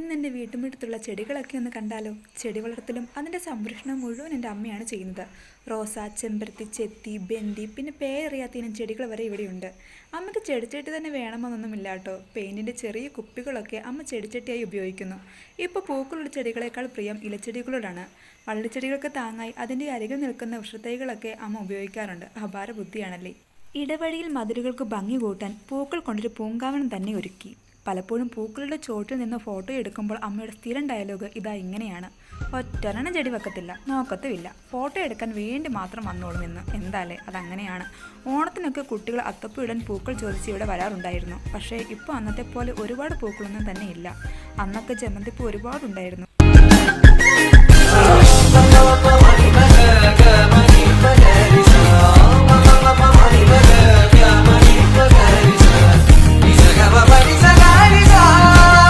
ഇന്ന് എൻ്റെ വീട്ടുമുറ്റത്തുള്ള ചെടികളൊക്കെ ഒന്ന് കണ്ടാലോ. ചെടി വളർത്തലും അതിൻ്റെ സംരക്ഷണം മുഴുവൻ എൻ്റെ അമ്മയാണ് ചെയ്യുന്നത്. റോസ, ചെമ്പരത്തി, ചെത്തി, ബെന്തി, പിന്നെ പേരറിയാത്തതിനും ചെടികൾ വരെ ഇവിടെയുണ്ട്. അമ്മയ്ക്ക് ചെടിച്ചട്ടി തന്നെ വേണമെന്നൊന്നുമില്ല കേട്ടോ. പെയിൻറ്റിൻ്റെ ചെറിയ കുപ്പികളൊക്കെ അമ്മ ചെടിച്ചട്ടിയായി ഉപയോഗിക്കുന്നു. ഇപ്പോൾ പൂക്കളുള്ള ചെടികളെക്കാൾ പ്രിയം ഇലച്ചെടികളോടാണ്. വള്ളിച്ചെടികൾക്ക് താങ്ങായി അതിൻ്റെ അരികിൽ നിൽക്കുന്ന വൃക്ഷത്തൈകളൊക്കെ അമ്മ ഉപയോഗിക്കാറുണ്ട്. അപാര ബുദ്ധിയാണല്ലേ. ഇടവഴിയിൽ മതിലുകൾക്ക് ഭംഗി കൂട്ടാൻ പൂക്കൾ കൊണ്ടൊരു പൂങ്കാവനം തന്നെ ഒരുക്കി. പലപ്പോഴും പൂക്കളുടെ ചോട്ടിൽ നിന്ന് ഫോട്ടോ എടുക്കുമ്പോൾ അമ്മയുടെ സ്ഥിരം ഡയലോഗ് ഇതാ ഇങ്ങനെയാണ്: ഒറ്റൊരെണ്ണം ചെടി വെക്കത്തില്ല, നോക്കത്തുമില്ല, ഫോട്ടോ എടുക്കാൻ വേണ്ടി മാത്രം വന്നോളും എന്ന്. എന്തായാലേ അതങ്ങനെയാണ്. ഓണത്തിനൊക്കെ കുട്ടികൾ അത്തപ്പൂ ഇടാൻ പൂക്കൾ ചോദിച്ച് ഇവിടെ വരാറുണ്ടായിരുന്നു. പക്ഷേ ഇപ്പോൾ അന്നത്തെ പോലെ ഒരുപാട് പൂക്കളൊന്നും തന്നെ ഇല്ല. അന്നൊക്കെ ജമന്തിപ്പൂ ഒരുപാടുണ്ടായിരുന്നു.